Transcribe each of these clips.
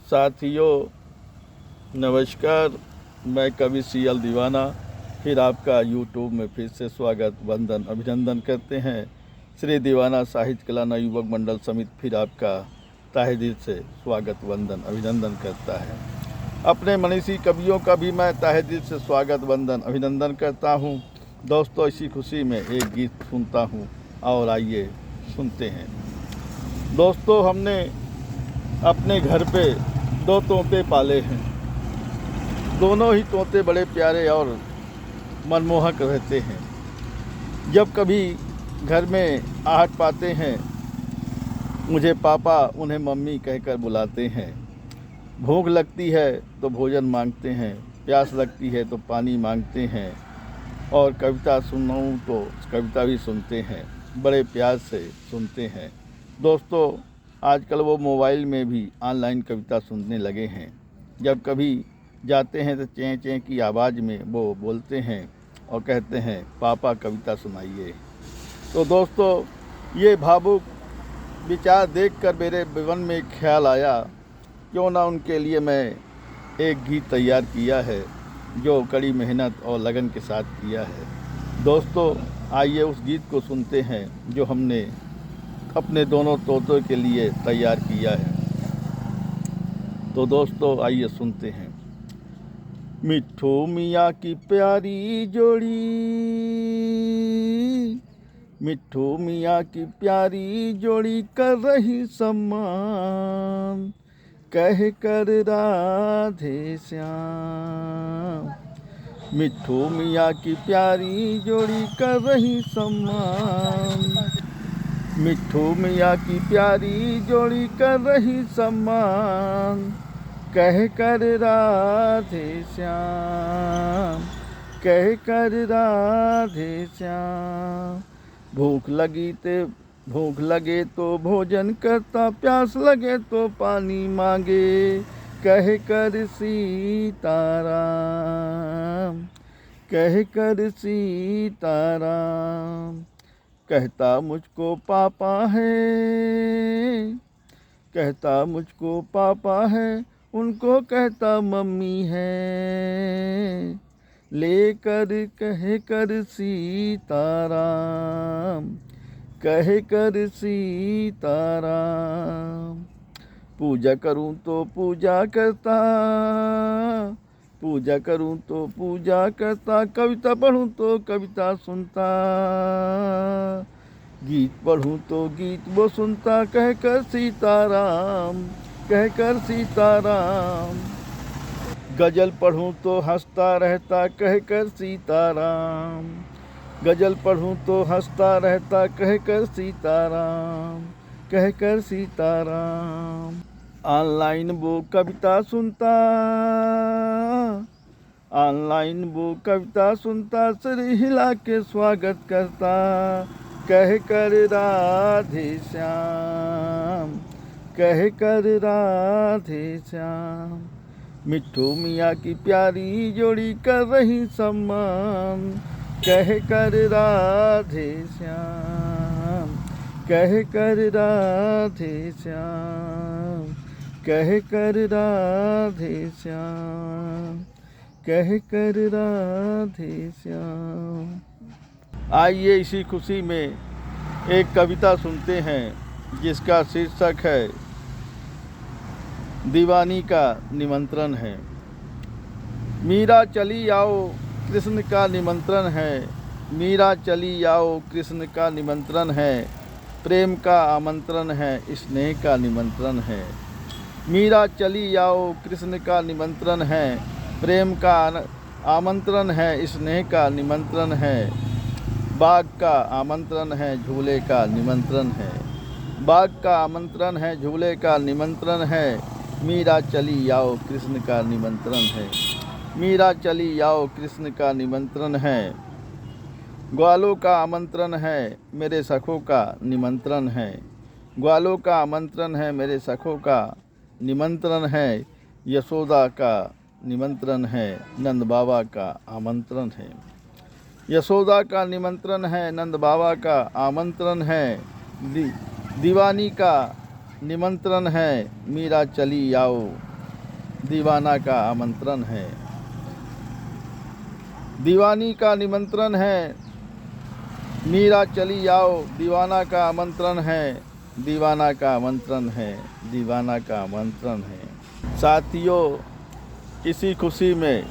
साथियों नमस्कार। मैं कवि सीएल दीवाना फिर आपका यूट्यूब में फिर से स्वागत वंदन अभिनंदन करते हैं। श्री दीवाना साहित्य कला युवक मंडल समिति फिर आपका तहे दिल से स्वागत वंदन अभिनंदन करता है। अपने मनीषी कवियों का भी मैं तहे दिल से स्वागत वंदन अभिनंदन करता हूँ। दोस्तों, इसी खुशी में एक गीत सुनता हूँ और आइए सुनते हैं। दोस्तों, हमने अपने घर पे 2 तोते पाले हैं। दोनों ही तोते बड़े प्यारे और मनमोहक रहते हैं। जब कभी घर में आहट पाते हैं, मुझे पापा उन्हें मम्मी कहकर बुलाते हैं। भूख लगती है तो भोजन मांगते हैं, प्यास लगती है तो पानी मांगते हैं, और कविता सुनाऊं तो कविता भी सुनते हैं, बड़े प्यार से सुनते हैं। दोस्तों, आजकल वो मोबाइल में भी ऑनलाइन कविता सुनने लगे हैं। जब कभी जाते हैं तो चें चें की आवाज़ में वो बोलते हैं और कहते हैं, पापा कविता सुनाइए। तो दोस्तों, ये भावुक विचार देखकर मेरे मन में एक ख्याल आया, क्यों ना उनके लिए मैं एक गीत तैयार किया है जो कड़ी मेहनत और लगन के साथ किया है। दोस्तों, आइए उस गीत को सुनते हैं जो हमने अपने दोनों तोतों के लिए तैयार किया है। तो दोस्तों, आइए सुनते हैं। मिट्ठू मियाँ की प्यारी जोड़ी, मिट्ठू मियाँ की प्यारी जोड़ी कर रही सम्मान, कह कर राधे श्याम। मिट्ठू मियाँ की प्यारी जोड़ी कर रही सम्मान, मिट्ठू मियाँ की प्यारी जोड़ी कर रही सम्मान, कह कर राधे श्याम, कह कर राधे श्याम। भूख लगे तो भोजन करता, प्यास लगे तो पानी मांगे, कह कर सीताराम, कह कर सीताराम। कहता मुझको पापा है, कहता मुझको पापा है, उनको कहता मम्मी है, लेकर कह कर सीताराम, कह कर सीताराम। पूजा करूं तो पूजा करता, पूजा करूं तो पूजा करता, कविता पढ़ूं तो कविता सुनता, गीत पढ़ूं तो गीत वो सुनता, कह कर सीताराम, कह कर सीताराम। गजल पढ़ूं तो हंसता रहता, कह कर सीताराम, गजल पढ़ूं तो हंसता रहता, कह कर सीताराम, कह कर सीताराम। ऑनलाइन वो कविता सुनता, ऑनलाइन वो कविता सुनता, सिर हिला के स्वागत करता, कह कर राधे श्याम, कह कर राधे श्याम। मिट्ठू मियाँ की प्यारी जोड़ी कर रही सम्मान, कह कर राधे श्याम, कह कर राधे श्याम, कह कर राधे श्याम, कह कर राधे श्याम। आइए इसी खुशी में एक कविता सुनते हैं जिसका शीर्षक है दीवानी का निमंत्रण है। मीरा चली आओ कृष्ण का निमंत्रण है, मीरा चली आओ कृष्ण का निमंत्रण है, प्रेम का आमंत्रण है, स्नेह का निमंत्रण है। मीरा चली आओ कृष्ण का निमंत्रण है, प्रेम का आमंत्रण है, स्नेह का निमंत्रण है। बाग का आमंत्रण है, झूले का निमंत्रण है, बाग का आमंत्रण है, झूले का निमंत्रण है। मीरा चली आओ कृष्ण का निमंत्रण है, मीरा चली आओ कृष्ण का निमंत्रण है। ग्वालों का आमंत्रण है, मेरे सखों का निमंत्रण है, ग्वालों का आमंत्रण है, मेरे सखों का निमंत्रण है। यशोदा का निमंत्रण है, नंद बाबा का आमंत्रण है, यशोदा का निमंत्रण है, नंद बाबा का आमंत्रण है। दीवानी का निमंत्रण है, मीरा चली आओ दीवाना का आमंत्रण है, दीवानी का निमंत्रण है, मीरा चली आओ, दीवाना का आमंत्रण है, दीवाना का आमंत्रण है, दीवाना का आमंत्रण है। साथियों, इसी खुशी में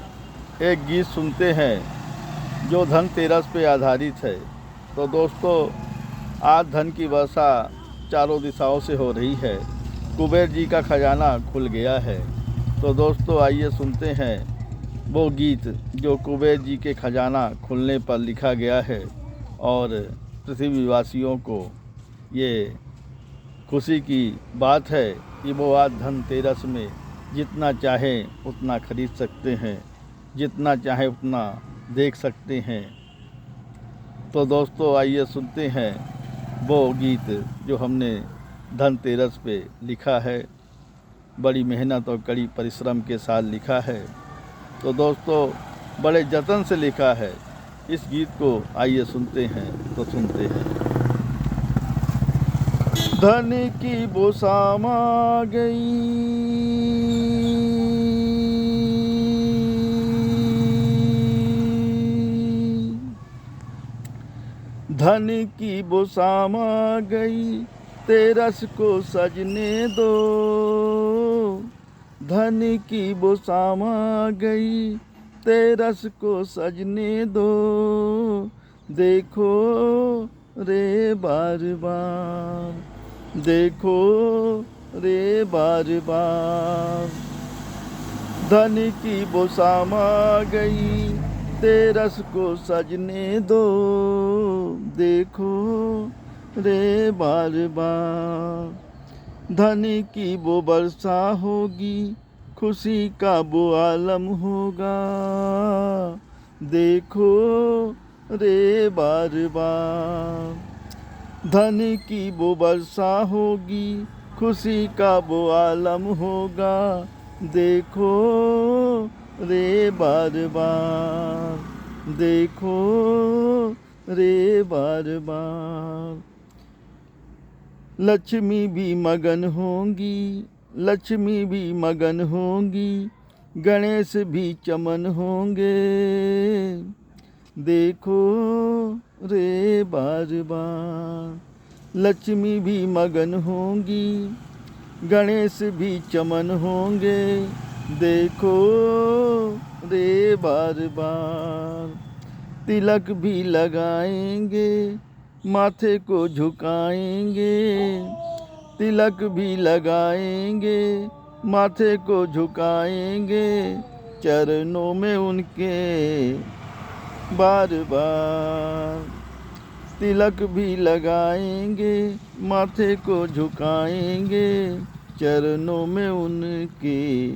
एक गीत सुनते हैं जो धनतेरस पे आधारित है। तो दोस्तों, आज धन की वर्षा चारों दिशाओं से हो रही है, कुबेर जी का खजाना खुल गया है। तो दोस्तों, आइए सुनते हैं वो गीत जो कुबेर जी के खजाना खुलने पर लिखा गया है और पृथ्वीवासियों को ये खुशी की बात है कि वो आज धनतेरस में जितना चाहें उतना खरीद सकते हैं, जितना चाहे उतना देख सकते हैं। तो दोस्तों, आइए सुनते हैं वो गीत जो हमने धनतेरस पे लिखा है, बड़ी मेहनत और कड़ी परिश्रम के साथ लिखा है। तो दोस्तों, बड़े जतन से लिखा है। इस गीत को आइए सुनते हैं। तो सुनते हैं। धन की बोसाम आ गई, धन की बोसाम आ गई, तेरस को सजने दो, धन की बोसाम आ गई, तेरस को सजने दो, देखो रे बार बार, देखो रे बार बार। धन की बोसाम आ गई, तेरस को सजने दो, देखो रे बार बार। धन की वो वर्षा होगी, खुशी का वो आलम होगा, देखो रे बार बार। धन की वो वर्षा होगी, खुशी का वो आलम होगा, देखो रे बार बार, देखो रे बार बार। लक्ष्मी भी मगन होंगी, लक्ष्मी भी मगन होंगी, गणेश भी चमन होंगे, देखो रे बार बार। लक्ष्मी भी मगन होंगी, गणेश भी चमन होंगे, देखो रे बार बार। तिलक भी लगाएंगे, माथे को झुकाएंगे, तिलक भी लगाएंगे, माथे को झुकाएंगे, चरणों में उनके बार बार। तिलक भी लगाएंगे, माथे को झुकाएंगे, चरणों में उनके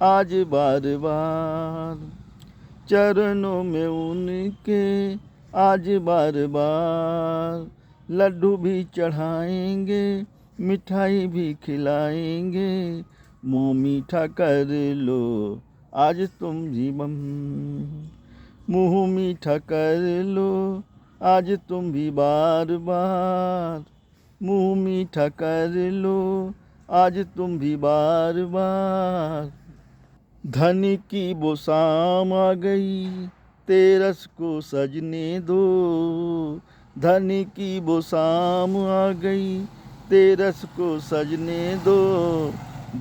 आज बार बार, चरणों में उनके आज बार बार। लड्डू भी चढ़ाएंगे, मिठाई भी खिलाएंगे, मुँह मीठा कर लो आज तुम जीवन, मुँह मीठा कर लो आज तुम भी बार बार, मुँह मीठा कर लो आज तुम भी बार बार। धन की वो शाम आ गई, तेरस को सजने दो, धन की वो शाम आ गई, तेरस को सजने दो,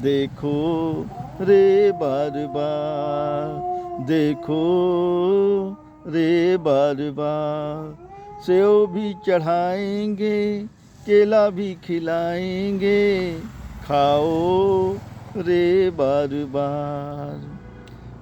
देखो रे बार बार, देखो रे बार बार। सेव भी चढ़ाएंगे, केला भी खिलाएंगे, खाओ रे बार बार,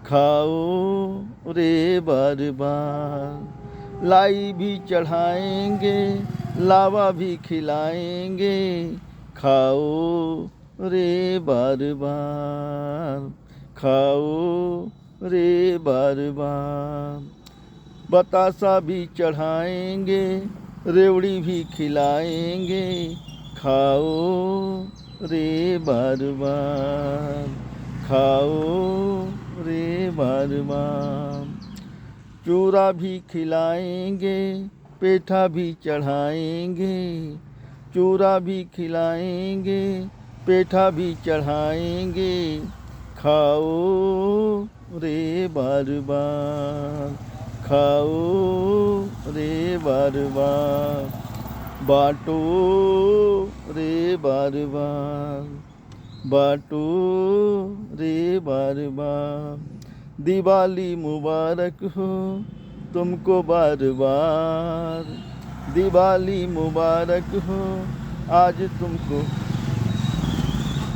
खाओ रे बार बार। लाई भी चढ़ाएंगे, लावा भी खिलाएंगे, खाओ रे बार बार, खाओ रे बार बार। बतासा भी चढ़ाएंगे, रेवड़ी भी खिलाएंगे, खाओ रे बार बार, खाओ रे बार बार। चूरा भी खिलाएंगे, पेठा भी चढ़ाएंगे, चूरा भी खिलाएंगे, पेठा भी चढ़ाएंगे, खाओ रे बार बार, खाओ रे बार बार, बाँटो रे बार बार, बाँटो रे बार बार। दिवाली मुबारक हो तुमको बार बार, दिवाली मुबारक हो आज तुमको